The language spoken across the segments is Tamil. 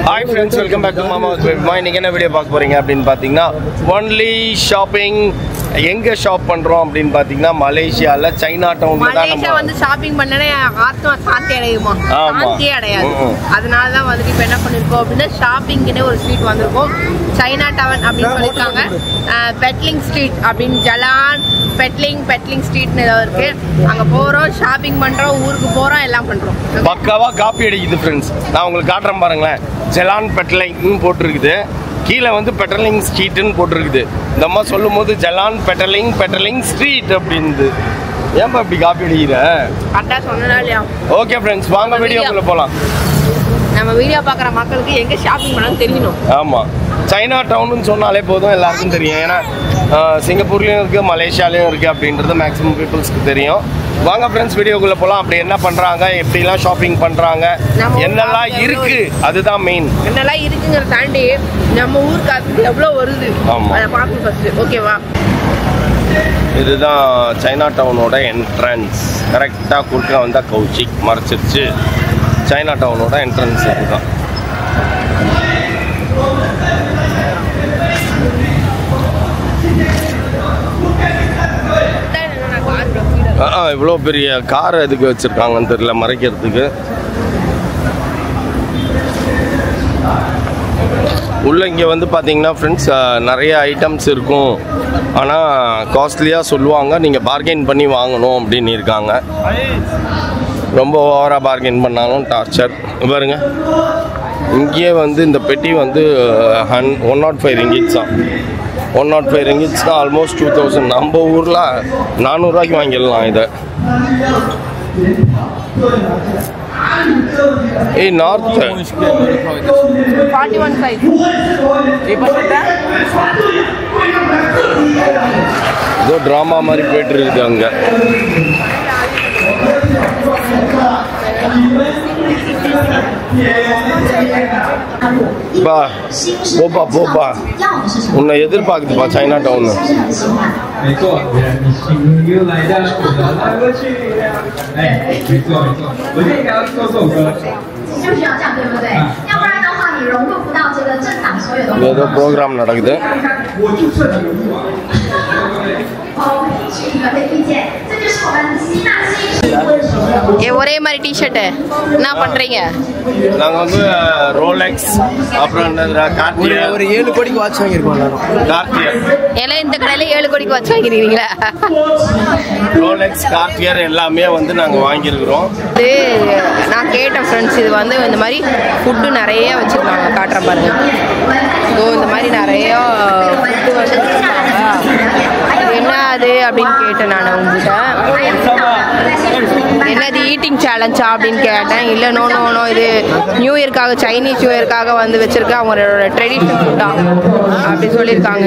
Hi friends, welcome back to Mama's Baby. இன்னைக்கு என்ன வீடியோ பார்க்க போறீங்க அப்படின்னு பாத்தீங்கன்னா only shopping எங்க ஷாப் பண்றோம் அப்படின்னு பாத்தீங்கன்னா மலேசியால சைனா டவுன்ல தான் மலேசியா வந்து ஷாப்பிங் பண்ணனே ஆத்மா சாந்தி அடையுமா சாந்தி அடையாது அதனால தான் வந்து இப்போ என்ன பண்ணிருக்கோம் அப்படின்னா ஷாப்பிங்னே ஒரு ஸ்ட்ரீட் வந்திருக்கோம் சைனா டவுன் அப்படின்னு சொல்லிருக்காங்க பெட்லிங் ஸ்ட்ரீட் அப்படின்னு ஜலான் பெட்லிங் ஸ்ட்ரீட்னு ஏதோ இருக்கு அங்க போறோம் ஷாப்பிங் பண்றோம் ஊருக்கு போறோம் எல்லாம் பண்றோம் பக்காவா காப்பி அடிக்குது ஃப்ரெண்ட்ஸ் நான் உங்களுக்கு காட்டுறேன் பாருங்களேன் ஜலான் பெட்லிங்னு போட்டுருக்குது கீழே வந்து பெட்லிங் ஸ்ட்ரீட்னு போட்டுருக்குது இந்த அம்மா சொல்லும் போது ஜலான் பெட்லிங் ஸ்ட்ரீட் அப்படின்னு ஏன்பா இப்படி காப்பி அடிக்கிற கரெக்டா சொன்னா இல்லையா ஓகே ஃப்ரெண்ட்ஸ் வாங்க வீடியோக்குள்ள போலாம் நம்ம வீடியோ பார்க்குற மக்களுக்கு எங்க ஷாப்பிங் பண்ணணும்னு தெரியணும் ஆமா சைனா டவுன்னு சொன்னாலே போதும் எல்லாருக்கும் தெரியும் ஏன்னா சிங்கப்பூர்லேயும் இருக்குது மலேசியாலையும் இருக்குது அப்படின்றது மேக்ஸிமம் பீப்புள்ஸ்க்கு தெரியும் வாங்க ஃப்ரெண்ட்ஸ் வீடியோக்குள்ளே போகலாம் அப்படி என்ன பண்ணுறாங்க எப்படிலாம் ஷாப்பிங் பண்ணுறாங்க என்னெல்லாம் இருக்குது அதுதான் மெயின் என்னெல்லாம் இருக்குங்கிறத தாண்டி நம்ம ஊருக்கு அது எவ்வளோ வருது அதை பார்க்கணும் ஃபர்ஸ்ட் ஓகேவா இதுதான் சைனா டவுனோட என்ட்ரன்ஸ் கரெக்டாக குறுக்க வந்தால் கவுச்சிக் மறைச்சிருச்சு சைனா டவுனோட என்ட்ரன்ஸ் இதுதான் இவ்வளோ பெரிய கார் எதுக்கு வச்சுருக்காங்கன்னு தெரியல மறைக்கிறதுக்கு உள்ள இங்கே வந்து பார்த்தீங்கன்னா ஃப்ரெண்ட்ஸ் நிறைய ஐட்டம்ஸ் இருக்கும் ஆனால் காஸ்ட்லியாக சொல்லுவாங்க நீங்கள் பார்கெயின் பண்ணி வாங்கணும் அப்படின்னு இருக்காங்க ரொம்ப ஓவராக பார்கெயின் பண்ணாலும் டார்ச்சர் பாருங்க இங்கேயே வந்து இந்த பெட்டி வந்து 105 ரிங்கிட்ஸ் தான் 105 ரிங்கிட்ஸ் தான் ஆல்மோஸ்ட் 2000 நம்ம ஊரில் 400 ரூபாய்க்கு வாங்கிடலாம் இதை ஏய் நார்த் 41 சைஸ் ஏதோ ட்ராமா மாதிரி போயிட்டு இருக்குது அங்கே போப்பா உன்னை எதிர்பார்க்குதுப்பா சைனா டவுன் ஏதோ ப்ரோக்ராம் நடக்குது ஒரே மாதிரி டிஷர்ட் என்ன பண்றீங்க நாங்க வந்து ரோலெக்ஸ் அப்புறம் கார்டியர் ஒரு 7 கோடிக்கு வாட்ச் வாங்கிருக்கோம் கார்டியர் எல்லாம் இந்த கடையில 7 கோடிக்கு வாட்ச் வாங்கிருக்கீங்களா ரோலெக்ஸ் கார்டியர் எல்லாமே வந்து நாங்க வாங்கியிருக்கிறோம் இது நான் கேட்டேன் ஃப்ரெண்ட்ஸ் இது வந்து இந்த மாதிரி ஃபுட்டு நிறைய வச்சிருக்காங்க காட்டுறேன் பாருங்க இந்த மாதிரி நிறைய ஃபுட்டு வந்து என்ன அது அப்படின்னு கேட்டேன் நான் உங்ககிட்ட என்னது ஈட்டிங் சேலஞ்சா அப்படின்னு கேட்டேன் இல்லை நோ இது நியூ இயர்க்காக சைனீஸ் நியூ இயர்க்காக வந்து வச்சிருக்க அவங்களோட ட்ரெடிஷ்னல் ஃபுட்டா அப்படி சொல்லியிருக்காங்க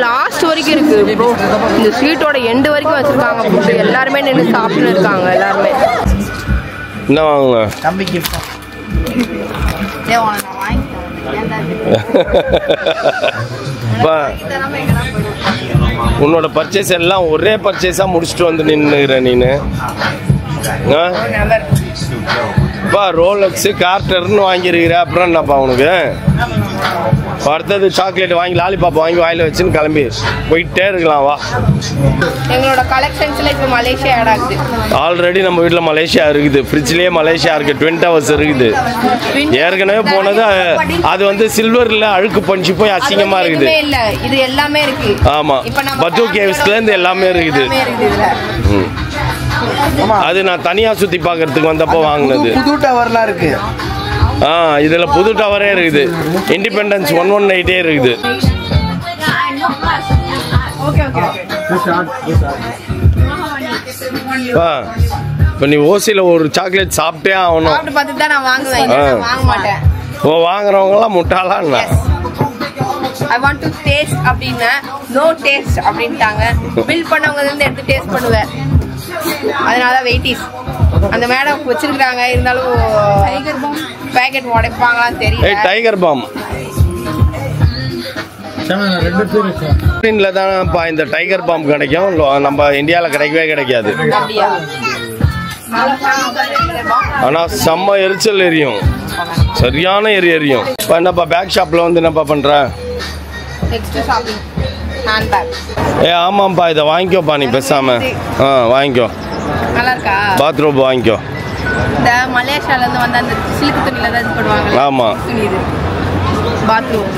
லாஸ்ட் வரைக்கும் இருக்கு ப்ரோ இந்த ஸ்ட்ரீட்டோட எண்டு வரைக்கும் வச்சிருக்காங்க ஃபுட்டு எல்லாருமே நின்று சாப்பிட்டு இருக்காங்க எல்லாருமே என்ன வாங்குங்க தம்பிக்கு உன்னோட பர்ச்சேஸ் எல்லாம் ஒரே பர்ச்சேஸா முடிச்சுட்டு வந்து நின்னுகிற நீனு ரோலெக்ஸ் கார்டர்னு வாங்கிருக்கிற அப்புறம் என்னப்பா உனக்கு அடுத்தது சாக்லேட் வாங்கி லாலிபாப் வாங்கி வாயில வச்சுன்னு கிளம்பி போயிட்டே இருக்கலாம் வா எங்களோட கலெக்ஷன்ஸ்ல இப்போ மலேசியா ஆட் ஆகுது ஆல்ரெடி நம்ம வீட்டில் மலேசியா இருக்குது ஃப்ரிட்ஜ்லேயே மலேசியா இருக்கு 20 hours இருக்குது ஏற்கனவே போனது அது வந்து சில்வர்ல அழுக்கு பஞ்சு போய் அசிங்கமா இருக்குது இல்ல இது எல்லாமே இருக்கு ஆமா பத்து கேவ்ஸ்ல இருந்து எல்லாமே இருக்குது அது நான் தனியா சுத்தி பாக்குறதுக்கு வந்தப்போ வாங்கினது புது டவர்லாம் இருக்கு இதுல புது டவரே இருக்குது இண்டிபெண்டன்ஸ் 118 இருக்குது இப்போ நீ ஓசியில் ஒரு சாக்லேட் சாப்பிட்டே ஆகணும் பார்த்து தான் நான் வாங்குவேன் வாங்க மாட்டேன் வாங்குறவங்களாம் முட்டாளா என்ன I want to taste அப்படின்னா no taste அப்படின்ட்டாங்க பில் பண்ணவங்க இருந்து எடுத்து டேஸ்ட் பண்ணுவேன் அதனால வெயிட்டிஸ் அந்த மேடம் வச்சிருக்காங்க இருந்தாலும் டைகர் பாம் பாக்கெட் உடைப்பாங்களான்னு தெரியல டைகர் பாம் தானப்பா இந்த டைகர் பாம் கிடைக்கும், நம்ம இந்தியாவில் கிடைக்கவே கிடைக்காது. ஆனா செம்ம எரிச்சல் எரியும், சரியான எரியும். இப்போ என்னப்பா பேக் ஷாப்ல வந்து என்னப்பா பண்ற? ஆமாப்பா, இதை வாங்கிக்கோப்பா நீ பேசாம. வாங்கிக்கோ, பாத்ரூம் வாங்கிக்கோ. இந்த மலேசியால இருந்து வந்த அந்த சில்க் துணில தான் இது பண்ணுவாங்க. ஆமா, பாத்ரூம்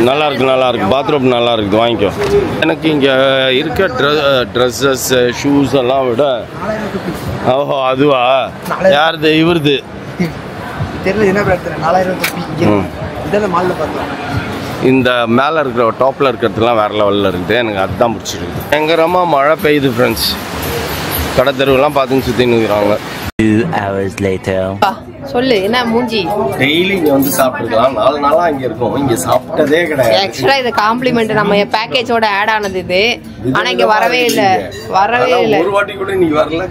நல்லா இருக்கு பாத்ரூம் நல்லா இருக்குது, வாங்கிக்கோ. எனக்கு இங்க இருக்க ட்ரெஸ்ஸஸ் ஷூஸ் எல்லாம் விட ஓஹோ அதுவா யாருது இவருது தெரியல என்ன பிரச்சனை 4000 இதெல்லாம் மால்ல பார்த்தோம். இந்த மேலே இருக்கிற டாப்பில் இருக்கிறதுலாம் வேறு லெவலில் இருக்குது, எனக்கு அதுதான் பிடிச்சிருக்கு. பயங்கரமாக மழை பெய்யுது ஃப்ரெண்ட்ஸ், கடை தெருவெல்லாம் பார்த்துன்னு சுற்றின்னு இருக்கிறாங்க. 2 hours later. சொல்லு என்ன மூஞ்சி? டெய்லி இங்கே வந்து சாப்பிட்டுருக்கலாம், 4 நாளாக இங்கே இருக்கும், இங்கே சாப்பிட்டதே கிடையாது. ஆக்சுவலாக இது காம்ப்ளிமெண்ட் நம்ம பேக்கேஜோட ஆட் ஆனது இது, ஆனால் இங்கே வரவே இல்லை. ஒரு வாட்டி கூட நீ வரல,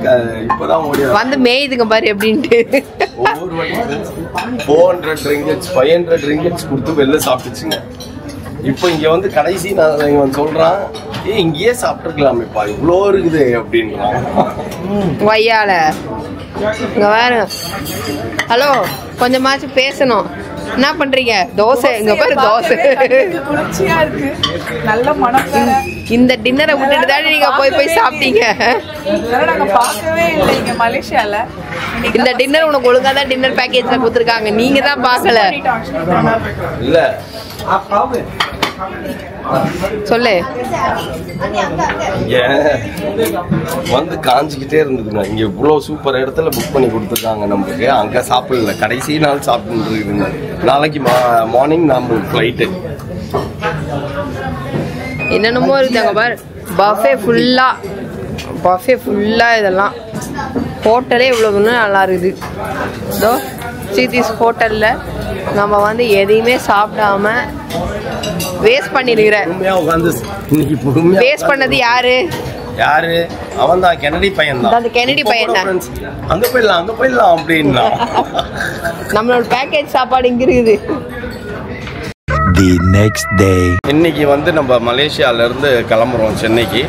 இப்போதான் வந்து மேயுதுங்க பாரு எப்படின்ட்டு. ஒவ்வொரு வாட்டி 400 ringgits 500 ringgits கொடுத்து வெளில சாப்பிட்டுச்சுங்க. இப்போ இங்க வந்து கடைசி நான் இவன் சொல்றான், இங்கேயே சாப்பிட்டுருக்கலாமேப்பா இவ்வளோ இருக்குது அப்படின்றான். வையால இங்க வேற. ஹலோ, கொஞ்சமாச்சும் பேசணும். என்ன பண்றீங்க? தோசை, இங்க பாரு தோசை. நல்ல மனம். இந்த டின்னரை விட்டுட்டு தான் நீங்க போய் சாப்பிட்டீங்க. நாங்க பார்க்கவே இல்லை இங்க மலேசியால. இந்த டின்னர் உனக்கு ஒழுங்கா தான் டின்னர் பேக்கேஜ்ல கொடுத்துருக்காங்க, நீங்க தான் பார்க்கல. இல்ல சொல்லு. வந்து காஞ்சிக்கிட்டே இருந்ததுங்க. இங்க இவ்வளவு சூப்பர் இடத்துல புக் பண்ணி கொடுத்துருக்காங்க நம்மளுக்கு, அங்க சாப்பிடல, கடைசி நாள் சாப்பிட்டு இருக்குதுங்க. நாளைக்கு மார்னிங் நம்ம ஃபிளைட்டு. என்னென்னமோ இருக்குதாங்க பாரு, பஃபே ஃபுல்லா இதெல்லாம். ஹோட்டலே இவ்வளவு நல்லா இருக்குது. இதோ சீதீஸ் ஹோட்டல்ல நம்ம வந்து எதையுமே சாப்பிடாம வேஸ்ட் பண்ணிருக்கிறேன். வேஸ்ட் பண்ணது யாரு? அவன் தான், கெனடி பையன் தான். அந்த கெனடி பையன் தான். அங்க போயிடலாம் அப்படின்னா நம்மளோட பேக்கேஜ் சாப்பாடு இங்க இருக்குது. The next day. இன்னைக்கு வந்து நம்ம மலேசியால இருந்து கிளம்புறோம் சென்னைக்கு.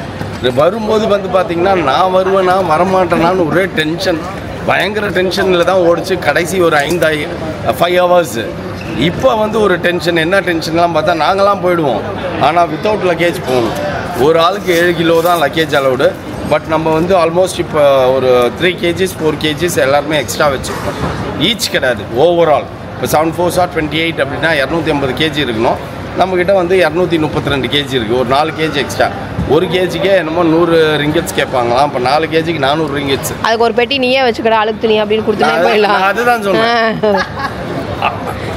வரும்போது வந்து பாத்தீங்கன்னா நான் வருவேனா வரமாட்டேனான்னு ஒரே டென்ஷன், பயங்கர டென்ஷனில் தான் ஓடிச்சு கடைசி ஒரு 5 ஹவர்ஸ். இப்போ வந்து ஒரு டென்ஷன், என்ன டென்ஷன்லாம் பார்த்தா நாங்களாம் போயிடுவோம், ஆனால் வித்தவுட் லக்கேஜ் போகணும். ஒரு ஆளுக்கு 7 கிலோ தான் லக்கேஜ் அலவுடு. பட் நம்ம வந்து ஆல்மோஸ்ட் இப்போ ஒரு 3 kgs 4 kgs எல்லாருமே எக்ஸ்ட்ரா வச்சுருக்கோம். ஈச் கிடையாது, ஓவரால். இப்போ 7 4 28 அப்படின்னா 250 kg இருக்கணும். நம்மக்கிட்ட வந்து 232 kg இருக்குது, ஒரு 4 kg எக்ஸ்ட்ரா. 1 kgக்கே என்னமோ 100 ringgits கேட்பாங்களாம். இப்போ 4 kgக்கு 400 ringgits. அதுக்கு ஒரு பெட்டி நீயே வச்சுக்கடா, அழுக்கு துணி அப்படின்னு கொடுத்துட்டு போயிடலாம். அதுதான் சொல்றேன்,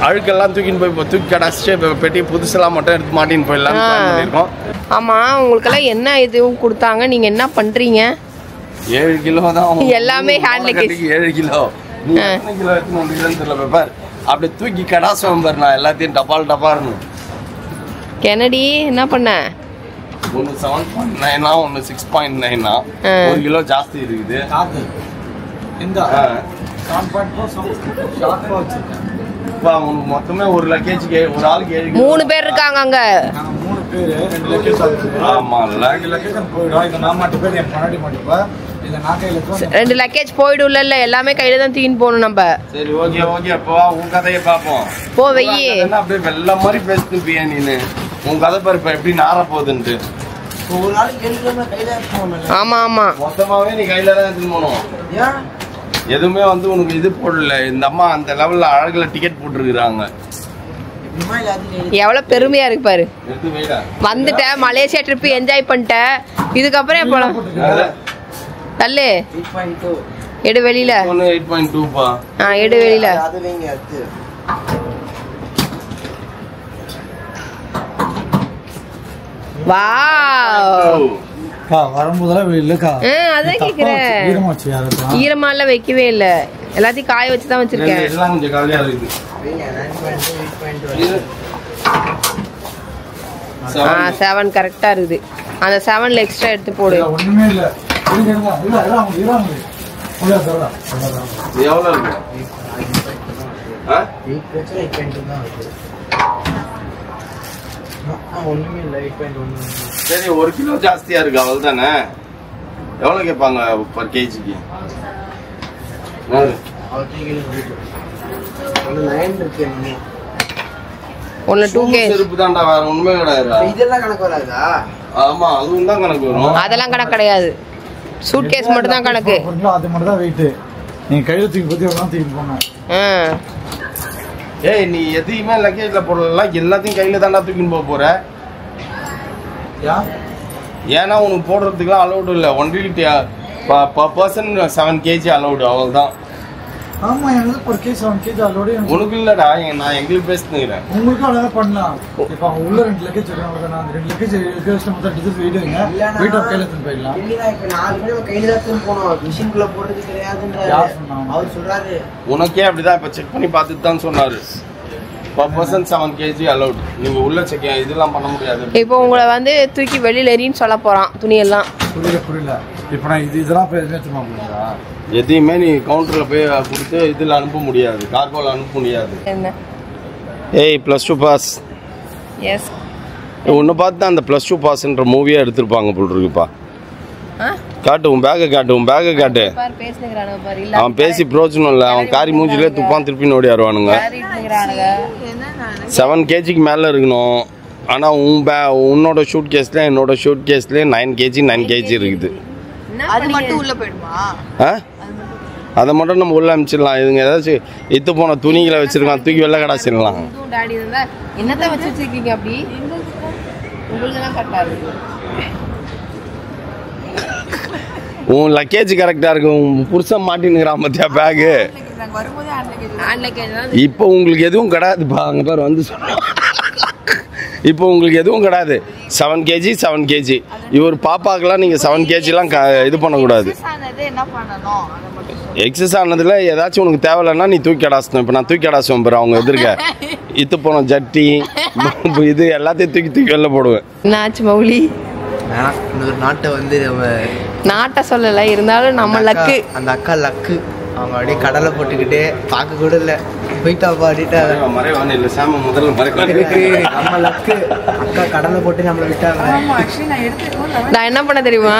அழுக்கெல்லாம் தூக்கி கடைசிச்சு பெட்டி புதுசெல்லாம் மட்டும் எடுத்து மாட்டின்னு போயிடலாம் பண்ணியிருக்கோம். ஆமா, உங்களுக்கெல்லாம் என்ன இதுவும் கொடுத்தாங்க, நீங்க என்ன பண்றீங்க? 7 கிலோ தான் எல்லாமே ஹேண்ட் லக்கேஜ். 7 கிலோ எத்தனை கிலோ எடுத்துன்னு வந்துருக்குன்னு தெரியல. பேப்பர் அப்படி தூக்கி கடாசுவேன் பாரு, நான் எல்லாத்தையும் டப்பால்னு. கெனடி என்ன பண்ண? ஒன்று 7.9 ஒன்று 6.9 1 கிலோ ஜாஸ்தி இருக்குது. மொத்தமே ஒரு லக்கேஜ்க்கு ஒரு ஆளுக்கு 7 கிலோ. 3 பேர் இருக்காங்க அங்க. 3 பேர் 2 லக்கேஜ் ஆமா 2 லக்கேஜ் போயிடும். இத நான் மட்டும் பேர் என் முன்னாடி மாட்டிப்பா. இத நான் கையில 2 லக்கேஜ் போய்டும்ல, இல்ல எல்லாமே கையில தான் தூக்கிட்டு போணும் நம்ம. சரி ஓகே அப்போ உன் கதையை பாப்போம். போ வெயி. அப்படியே வெள்ள மாதிரி பேசிட்டு பியா நீனு. உன் கதை பாரு எப்படி நார போகுதுன்னு. ஒரு நாளைக்கு 7 கிலோ கையில எடுத்துக்கணும். ஆமா மொத்தமாவே நீ கையில தான் எடுத்துட்டு போகணும். ஏன் எதுவுமே வந்து உனக்கு இது போடல. இந்த அம்மா அந்த லெவல்ல அழகுல டிக்கெட் போட்டுருக்காங்க. எவ்வளவு பெருமையா இருக்கு பாரு. எடுத்து வைடா. வந்துட்ட மலேசியா ட்ரிப் என்ஜாய் பண்ணிட்ட, இதுக்கப்புறம் எப்பலாம் தள்ளு 8.2 எடு வெளியில. 8.2 பா. எடு வெளியில. அது வைங்க அது. வாவ். வரும்போதெல்லாம் இல்லக்கா. அதான் கேக்குறேன். ஈரமால வைக்கவே இல்ல, எல்லாத்தையும் காய வச்சு தான் வச்சிருக்கேன். எல்லாம் கொஞ்சம் காலியா இருக்கு. 7 கரெக்டா இருக்குது. அந்த 7ல எக்ஸ்ட்ரா எடுத்து போடு. ஒண்ணுமே இல்ல. எவ்வளவு இருக்கு? ஒன்றுமே இல்லை 8.1. சரி 1 கிலோ ஜாஸ்தியா இருக்கு அவள் தானே. எவ்வளோ கேட்பாங்க பர் கேஜிக்கு? ஒன்று 2K செருப்பு தான்டா, வேற ஒண்ணுமே கிடையாது. இதெல்லாம் கணக்கு வராதா? ஆமா அதுவும் தான் கணக்கு வரும். அதெல்லாம் கணக்கு கிடையாது. சூட் கேஸ் மட்டும் தான் கணக்கு. அது மட்டும் தான் வெயிட். நீங்க கையில தூக்கி பத்தி எவ்வளவு தூக்கி போங்க. ஏய் நீ எதையுமே லக்கேஜ்ல போடலாம், எல்லாத்தையும் கையில தாண்டா தூக்கின்னு போற. ஏன்னா உனக்கு போடுறதுக்குலாம் அலௌடு இல்லை. Only per person 7 kg allowed, அவ்வளவுதான். ஆமா எனக்கு ஒரு கேஜ் 7 kg அலௌடு. உனக்கு இல்லடா, நான் எங்களுக்கு பேசுறேன். உங்களுக்கு அவ்வளவு பண்ணலாம். இப்போ அவங்க உள்ள 2 லக்கேஜ் இருக்காங்க, நான் 2 லக்கேஜ் எடுத்து மொத்தம் டிஜிட்டல் வெயிட்ங்க. வெயிட் ஆஃப் கையில எடுத்து போயிடலாம். இல்ல இப்ப 4 பேர் கையில தான் தூக்கி போணும், மிஷின்குள்ள போடுறது கிடையாதுன்றாரு. யார் சொன்னாங்க? அவர் சொல்றாரு. உனக்கே அப்படிதான் இப்ப செக் பண்ணி பார்த்துட்டு தான் சொன்னாரு. per person 7 kg allowed. நீங்க உள்ள செக் இதெல்லாம் பண்ண முடியாது. இப்போ உங்களை வந்து தூக்கி வெளியில எறின்னு சொல்ல போறான் துணியெல்லாம். புரியல. இப்போ நான் இதெல்லாம் போய் எதுவுமே சும்மா போடுறா. எதையுமே நீ கவுண்டர்ல போய் கொடுத்து இதுல அனுப்ப முடியாது, கார்கோல அனுப்ப முடியாது. என்ன? ஏய் +2 பாஸ். எஸ். உன்னை பார்த்து தான் அந்த +2 பாஸ்ன்ற மூவியா எடுத்திருப்பாங்க போல் இருக்குப்பா. காட்டு உன் பேக்கை காட்டு, உன் பேக்கை காட்டு. பார் பேசுறானுங்க பார். இல்ல அவன் பேசி பிரோஜனம் இல்லை, அவன் காரி மூஞ்சிலே துப்பான் திருப்பி ஓடியாருவானுங்க. 7 kgக்கு மேலே இருக்கணும். ஆனால் உன்னோட ஷூட் கேஸ்ல என்னோட ஷூட் கேஸ்ல 9 kg இருக்குது. அது மட்டும் உள்ள போயிடுமா? அதை மட்டும் நம்ம உள்ள அனுப்பிச்சிடலாம். இதுங்க ஏதாச்சும் இத்து போன துணிகளை வச்சிருக்கான், தூக்கி வெள்ளை கடாச்சிடலாம். டாடி இருந்தா என்னத்த வச்சு வச்சிருக்கீங்க அப்படி? உங்களுக்கு தான் கரெக்டா இருக்கு. உன் லக்கேஜ் கரெக்டா இருக்கு, உன் புருஷன் மாட்டினுக்கிறான் பத்தியா பேகு. இப்போ உங்களுக்கு எதுவும் கிடையாதுப்பா. அங்கே பேர் வந்து சொன்னோம். இப்போ உங்களுக்கு எதுவும் கிடையாது. 7 kg. இவர் பாப்பாக்கெல்லாம் நீங்கள் 7 kgலாம் இது பண்ணக்கூடாது. எக்ஸஸ் ஆனதுல ஏதாச்சும் உனக்கு தேவையில்லைன்னா நீ தூக்கி அடாசணும். இப்போ நான் தூக்கி அடாசுவேன் பாரு அவங்க எதிர்க்க. இத்து போன ஜட்டி இது எல்லாத்தையும் தூக்கி வெளில போடுவேன். என்னாச்சு மௌலி? இன்னொரு நாட்டை வந்து நம்ம நாட்டை சொல்லலை, இருந்தாலும் நம்ம லக்கு. அந்த அக்கா லக்கு. அவங்க அப்படியே கடலை போட்டுக்கிட்டே பார்க்க கூட இல்லை, போயிட்டா பாடிட்டா. மறைவான இல்லை சாம முதல்ல நம்ம லக்கு. அக்கா கடலை போட்டு நம்மளை விட்டாங்க. நான் என்ன பண்ண தெரியுமா?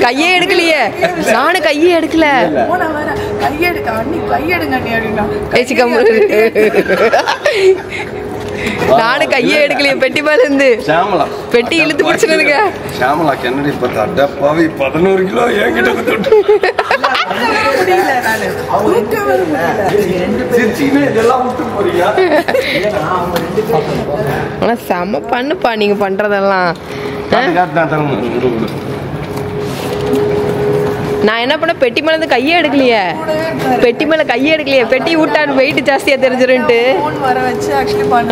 கையே எடுக்கலையே. நானும் கையே எடுக்கல. நானும் கையே எடுக்கலையே. பெட்டி மேல இருந்து பெட்டி இழுத்து பிடிச்சிருக்க. ஷாமலா கென்னடி பார்த்தா டப்பாவி 11 கிலோ என்கிட்ட கொடுத்துட்டு. ஆனா செம பண்ணுப்பா நீங்க பண்றதெல்லாம். நான் என்ன பண்ண, பெட்டி மேல இருந்து கையே எடுக்கலையே. பெட்டி மேல கையே எடுக்கலையே. பெட்டி விட்டான் வெயிட் ஜாஸ்தியா தெரிஞ்சிருன்ட்டு வர வச்சு ஆக்சுவலி பண்ண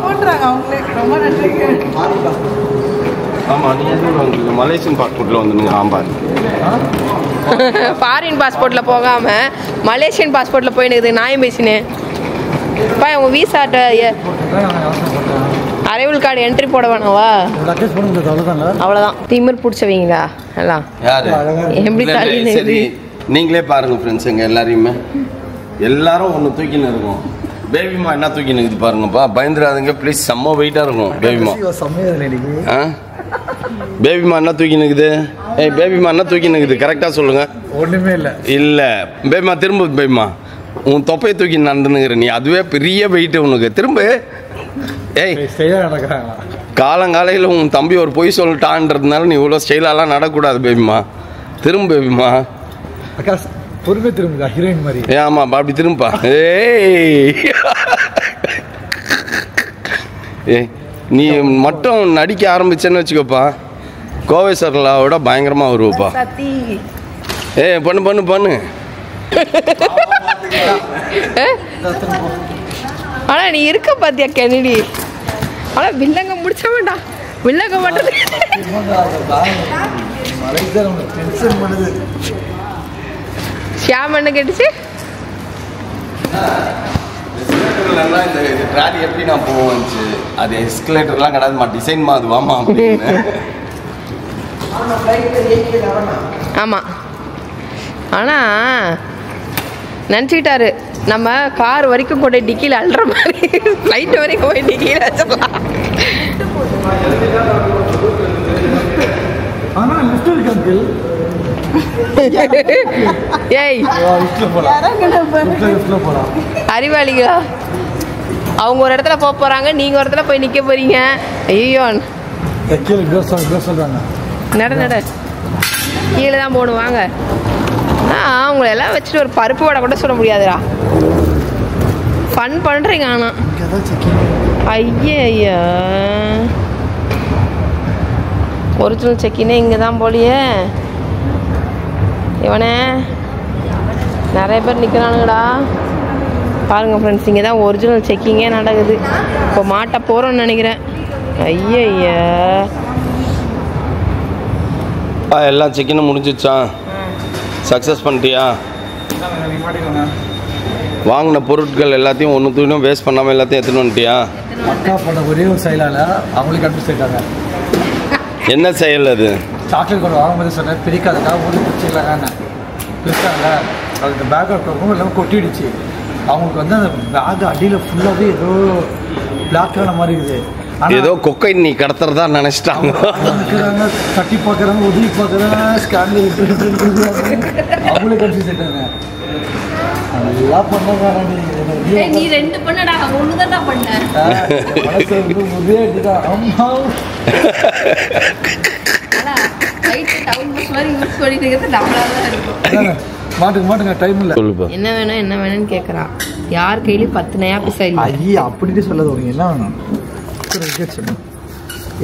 போட்டுறாங்க அவங்களே. ரொம்ப நன்றி. ஆமா நீ வந்து மலேசியன் பாஸ்போர்ட்ல வந்து ஆம்பார். ஃபாரின் பாஸ்போர்ட்ல போகாம மலேசியன் பாஸ்போர்ட்ல போய் எனக்கு நாயம் பேசினேன். உங்க வீசாட்ட அரைவல் கார்டு என்ட்ரி போட வேணாவா? அவ்வளவுதான். திமிர் பிடிச்சவீங்களா எல்லாம்? சரி நீங்களே பாருங்க ஃப்ரெண்ட்ஸ், எங்க எல்லாரையுமே எல்லாரும் ஒன்று தூக்கின்னு இருக்கும். பேபிமா என்ன தூக்கின்னு இருக்குது பாருங்கப்பா. பயந்துடாதுங்க ப்ளீஸ், செம்ம வெயிட்டா இருக்கும் பேபிமா. பேபிமா என்ன தூக்கின்னு இருக்குது? ஏய் பேபிமா என்ன தூக்கின்னு இருக்குது கரெக்டா சொல்லுங்க. ஒண்ணுமே இல்லை. இல்ல பேபிமா திரும்ப. பேபிமா உன் தொப்பையை தூக்கி நடந்துங்கிற நீ, அதுவே பெரிய வெயிட் உனக்கு. திரும்ப. ஏய் காலங்காலையில் உன் தம்பி ஒரு பொய் சொல்லிட்டான்றதுனால நீ இவ்வளோ ஸ்டைலாலாம் நடக்கூடாது பேபிமா. திரும்ப பேபிமா. அக்கா பொறுமை திரும்புதா ஹீரோயின் மாதிரி. ஆமா அப்படி திரும்பா. ஏய் ஏய் நீ மட்டும் நடிக்க ஆரம்பிச்சேன்னு வச்சுக்கோப்பா, கோவை சரலாவோட பயங்கரமா வருவப்பா. ஏய் பண்ணு பண்ணு பண்ணு. ஆனா நீ இருக்க பாத்தியா கென்னடி? ஆனா வில்லங்க முடிச்ச வேண்டாம். வில்லங்க பண்றது ஷியாம் என்ன கேட்டுச்சு? இந்த ட்ராலி எப்படி நான் போவந்துச்சு, அது எஸ்கலேட்டர்லாம் கிடையாதுமா, டிசைன் மா அது வாமா அப்படின்னு. ஆமா ஆனா நினச்சிக்கிட்டாரு நம்ம கார் வரைக்கும் கொண்டு டிக்கியில் அல்ற மாதிரி ஃப்ளைட் வரைக்கும் போய் டிக்கியில் வச்சிடலாம். ஏய் அறிவாளிகளா, அவங்க ஒரு இடத்துல போக போறாங்க, நீங்க ஒரு இடத்துல போய் நிக்க போறீங்க. ஐயோ நட நட கீழே தான் போகணும். வாங்க. அவங்கள எல்லாம் வச்சுட்டு ஒரு பருப்பு வடை கூட சொல்ல முடியாதுடா. ஃபன் பண்றீங்க. ஆனா ஐயா ஒரிஜினல் செக்கினே இங்கே தான் போலியே. இவனே நிறைய பேர் நிற்கிறானுங்கடா பாருங்க ஃப்ரெண்ட்ஸ். இங்கே தான் ஒரிஜினல் செக்கிங்கே நடக்குது. இப்போ மாட்ட போகிறோன்னு நினைக்கிறேன். ஐயா எல்லா செக்கினும் முடிஞ்சிச்சா? சக்ஸஸ் பண்ணிட்டியா? வாங்கின பொருட்கள் எல்லாத்தையும் ஒன்றுத்தையும் வேஸ்ட் பண்ணாமல் எல்லாத்தையும் எடுத்துன்னு வந்துட்டியா? அக்கா பண்ண ஒரே ஒரு செயலால் அவங்களுக்கு கண்டுபிடிச்சிருக்காங்க. என்ன செயல் அது? சாக்லேட் கூட வாங்கும்போது சொன்னேன் பிரிக்காதுக்கா ஊருக்கு பிடிச்சிக்கலாங்க பிரிச்சாங்க. அது இந்த பேக் இருக்கும் எல்லாமே கொட்டிடுச்சு. அவங்களுக்கு வந்து அந்த பேக் அடியில் ஃபுல்லாகவே ஏதோ பிளாக் ஆன மாதிரி இருக்குது. ஏதோ கொக்கை நீ கடத்துறதா நினைச்சிட்டாங்க. தட்டி பார்க்குறாங்க, உதவி பார்க்குறாங்க, ஸ்கேன்ல அவங்களே கண்டுபிடிச்சிட்டாங்க. நல்லா பண்ணாங்க. நீ ரெண்டு பண்ணடா, ஒன்று தான் பண்ண. ஒரே அடிதான். அம்மா மாட்டுங்க டைம் இல்லை. என்ன வேணும் என்ன வேணும்னு கேட்குறான். யார் கையிலையும் 10 நயா பைசா இல்லை. ஐயா அப்படின்ட்டு சொல்லாத. உனக்கு என்ன வேணும்?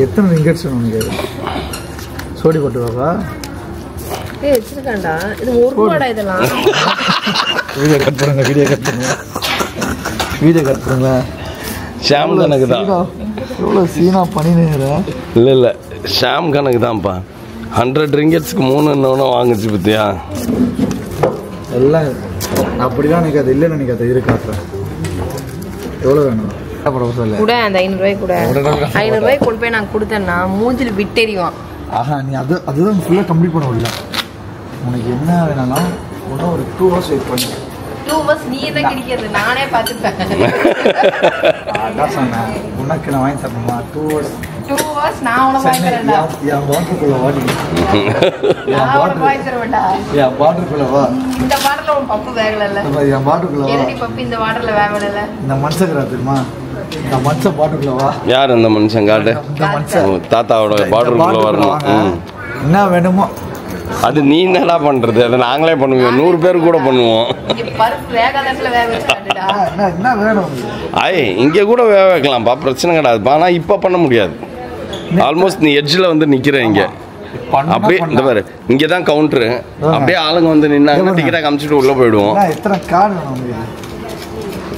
எத்தனை ரிங்கெட்ஸ் வேணும் உனக்கு? சோடி போட்டுவாப்பா வச்சிருக்காண்டா. இது ஒரு ரூபாடா இதெல்லாம். வீடியோ கட் பண்ணுங்க, வீடியோ கட் பண்ணுங்க. ஷாம் கணக்கு தான். எவ்வளோ சீனா பண்ணினேன். இல்லை ஷாம் கணக்கு தான்ப்பா. 100 ரிங்கெட்ஸ்க்கு 3 வாங்குச்சு பத்தியா? எல்லாம் அப்படிதான் நினைக்காது. இல்லை நினைக்காது. இரு காட்டுறேன். எவ்வளோ வேணும்? கூட அந்த 500 ரூபாய் கூட 500 ரூபாய் கொண்டு போய் நான் கொடுத்தேன்னா மூஞ்சில் விட்டெறிவான். ஆஹா நீ அதுதான் ஃபுல்லாக கம்ப்ளீட் பண்ண முடியல. உனக்கு என்ன வேணாலும் இன்னும் ஒரு 2 hours வெயிட் பண்ணு. 2 hours நீ தான் கிடைக்கிறது, நானே பார்த்துப்பேன். அதான் சொன்னேன் உனக்கு நான் வாங்கி தரணுமா? 2 hours நான் உனக்கு வாங்கி தரேன்டா. என் பாட்டிலுக்குள்ள வாடி. நான் உனக்கு வாங்கி தரவேண்டா. என் பாட்டிலுக்குள்ள வா. இந்த வாட்டர்ல உன் பப்பு வேகல இல்ல. என் பாட்டிலுக்குள்ள வா. என்னடி பப்பு இந்த வாட்டர்ல வேகல இல்ல. இந்த மனுஷங்கிறா தெரியுமா? இந்த மனுஷன் பாட்டுக்குள்ள வா. யார் அந்த மனுஷன்? காட்டு. இந்த மனுஷன் தாத்தாவோட பாட்டுக்குள்ள வரணும். என்ன வேணுமோ அது நீ என்னடா பண்றது? அதை நாங்களே பண்ணுவோம். 100 பேர் கூட பண்ணுவோம். பருப்பு வேகாதத்துல வேக வச்சுடா. என்ன வேணும்? இங்கே கூட வேக வைக்கலாம்ப்பா, பிரச்சனை கிடையாது. ஆனால் இப்போ பண்ண முடியாது. ஆல்மோஸ்ட் நீ எட்ஜில் வந்து நிற்கிற இங்கே. அப்படியே இந்த பாரு, இங்கே தான் கவுண்டரு. அப்படியே ஆளுங்க வந்து நின்னாங்க, டிக்கெட்டாக காமிச்சிட்டு உள்ளே போயிடுவோம். எத்தனை கார்டு வேணும்?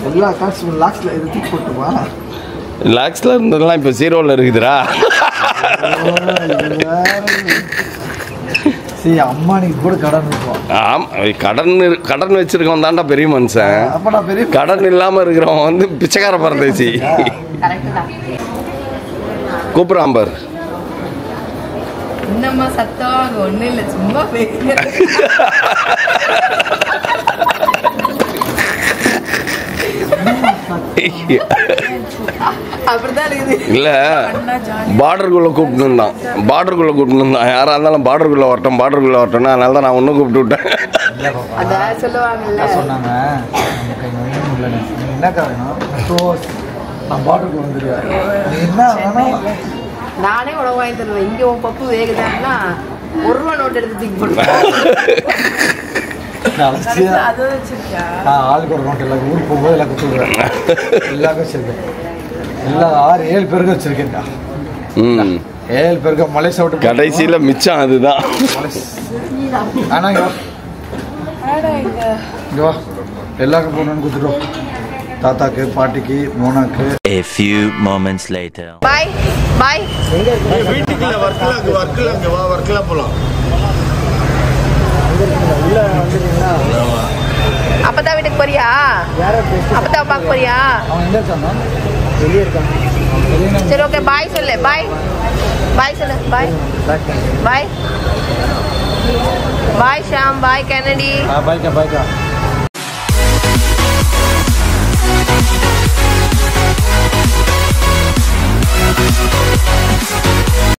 எல்லா கார்ட்ஸ் லாக்ஸில் இது தூக்கி போட்டுமா? லாக்ஸில் இருந்ததெல்லாம் இப்போ 0ல் இருக்குதுடா. சரி அம்மானிக்கு கூட கடன் இருக்கும். கடன் வச்சிருக்கவன் தான்டா பெரிய மனுஷன். கடன் இல்லாமல் இருக்கிறவன் வந்து பிச்சைக்கார பரதேசி. கூப்பிட்றான் பார். என்னம்மா சத்தம்? ஒன்றும் இல்லை, சும்மா பேசுகிறேன். இல்ல பார்டருக்குள்ள கூப்பிட்டுருந்தான். யாரா இருந்தாலும் பார்டருக்குள்ள வரட்டும். அதனால தான் நான் ஒன்னும் கூப்பிட்டு விட்டேன். சொன்னாங்க என்ன காரணம்? நான் பார்டருக்குள்ள வந்துடுவேன். என்ன வேணும்? நானே உணவு வாங்கி தருவேன். இங்க உன் பப்பு வேகுதான்னா 1 ரூபா நோட்டு எடுத்து தூக்கி போடுவேன். ஆளுக்கு ஒரு நோட்டு எல்லாருக்கும் ஊருக்கு போகும்போது எல்லாம் கொடுத்துருவேன். எல்லாருக்கும் வச்சிருக்கேன். எல்லா 6-7 பேருக்கு வச்சிருக்கேன்டா. 7 பேருக்கு மலை சவுட்டு கடைசியில மிச்சம் அதுதான். ஆனா எல்லாருக்கும் போகணும்னு கொடுத்துட்டோம். தாத்தாக்கு, பாட்டிக்கு, மோனாக்கு. A few moments later. பாய் பாய். வீட்டுக்குள்ள வர்க்கல போலாம். அப்பதான் வீட்டுக்கு போறியா? அப்பதான் பார்க்க போறியா? அவன் எங்க இருக்காங்க? வெளியே இருக்காங்க. சரி ஓகே பாய் சொல்லு. பாய் சொல்லு. பாய் பாய் ஷாம். பாய் கென்னடி. பாய்க்கா.